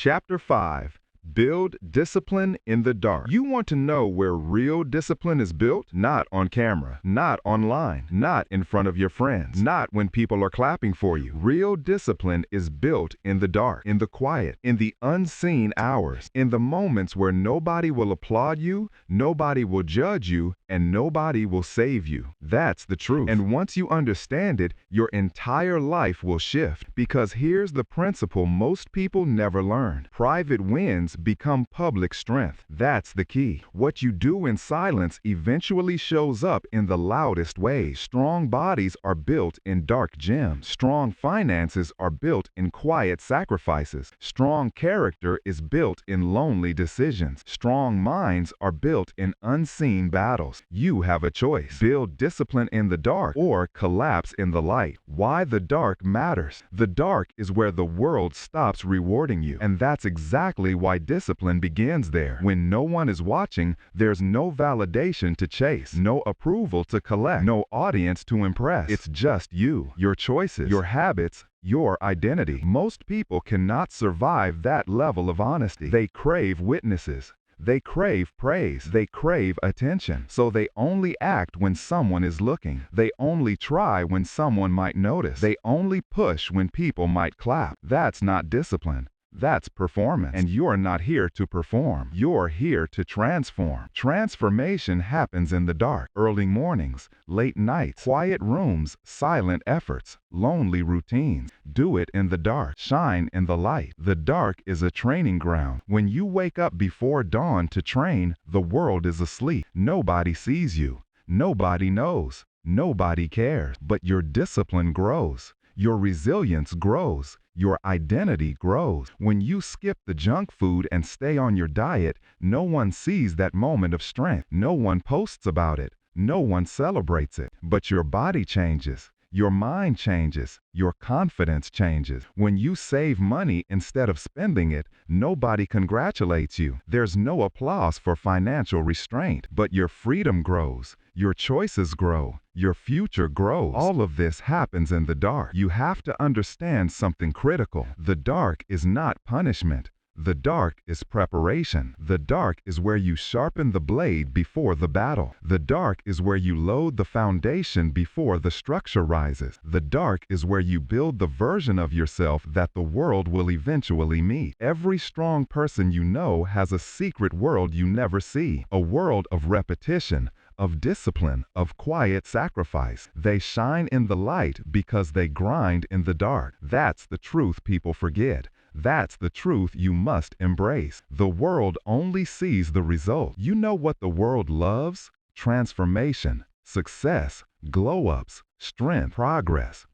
Chapter 5. Build discipline in the dark. You want to know where real discipline is built? Not on camera, not online, not in front of your friends, not when people are clapping for you. Real discipline is built in the dark, in the quiet, in the unseen hours, in the moments where nobody will applaud you, nobody will judge you, and nobody will save you. That's the truth. And once you understand it, your entire life will shift. Because here's the principle most people never learn. Private wins become public strength. That's the key. What you do in silence eventually shows up in the loudest ways. Strong bodies are built in dark gyms. Strong finances are built in quiet sacrifices. Strong character is built in lonely decisions. Strong minds are built in unseen battles. You have a choice. Build discipline in the dark or collapse in the light. Why the dark matters. The dark is where the world stops rewarding you. And that's exactly why discipline begins there. When no one is watching, there's no validation to chase, no approval to collect, no audience to impress. It's just you, your choices, your habits, your identity. Most people cannot survive that level of honesty. They crave witnesses. They crave praise. They crave attention. So they only act when someone is looking. They only try when someone might notice. They only push when people might clap. That's not discipline. That's performance. And you're not here to perform. You're here to transform. Transformation happens in the dark. Early mornings, late nights, quiet rooms, silent efforts, lonely routines. Do it in the dark. Shine in the light. The dark is a training ground. When you wake up before dawn to train, the world is asleep. Nobody sees you. Nobody knows. Nobody cares. But your discipline grows. Your resilience grows. Your identity grows. When you skip the junk food and stay on your diet, no one sees that moment of strength. No one posts about it. No one celebrates it. But your body changes. Your mind changes. Your confidence changes. When you save money instead of spending it, nobody congratulates you. There's no applause for financial restraint, but your freedom grows. Your choices grow. Your future grows. All of this happens in the dark. You have to understand something critical. The dark is not punishment. The dark is preparation. The dark is where you sharpen the blade before the battle. The dark is where you load the foundation before the structure rises. The dark is where you build the version of yourself that the world will eventually meet. Every strong person you know has a secret world you never see. A world of repetition, of discipline, of quiet sacrifice. They shine in the light because they grind in the dark. That's the truth people forget. That's the truth you must embrace. The world only sees the result. You know what the world loves? Transformation, success, glow-ups, strength, progress.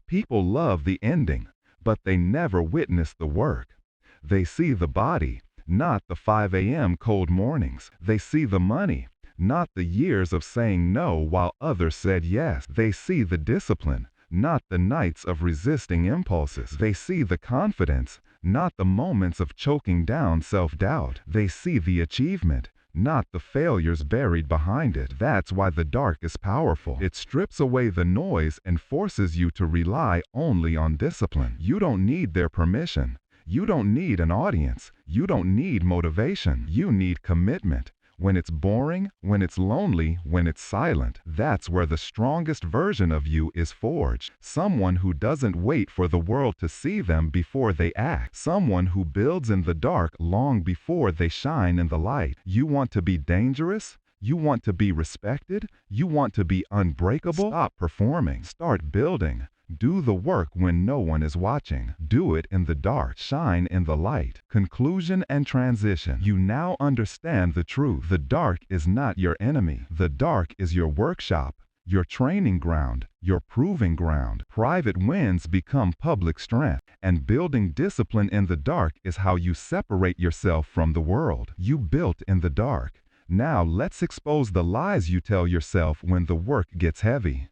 People love the ending, but they never witness the work. They see the body, not the 5 a.m. cold mornings. They see the money, not the years of saying no while others said yes. They see the discipline, not the nights of resisting impulses. They see the confidence, not the moments of choking down self-doubt. They see the achievement, not the failures buried behind it. That's why the dark is powerful. It strips away the noise and forces you to rely only on discipline. You don't need their permission. You don't need an audience. You don't need motivation. You need commitment. When it's boring, when it's lonely, when it's silent, that's where the strongest version of you is forged. Someone who doesn't wait for the world to see them before they act. Someone who builds in the dark long before they shine in the light. You want to be dangerous? You want to be respected? You want to be unbreakable? Stop performing. Start building. Do the work when no one is watching. Do it in the dark. Shine in the light. Conclusion and transition. You now understand the truth. The dark is not your enemy. The dark is your workshop, your training ground, your proving ground. Private wins become public strength. And building discipline in the dark is how you separate yourself from the world. You built in the dark. Now let's expose the lies you tell yourself when the work gets heavy.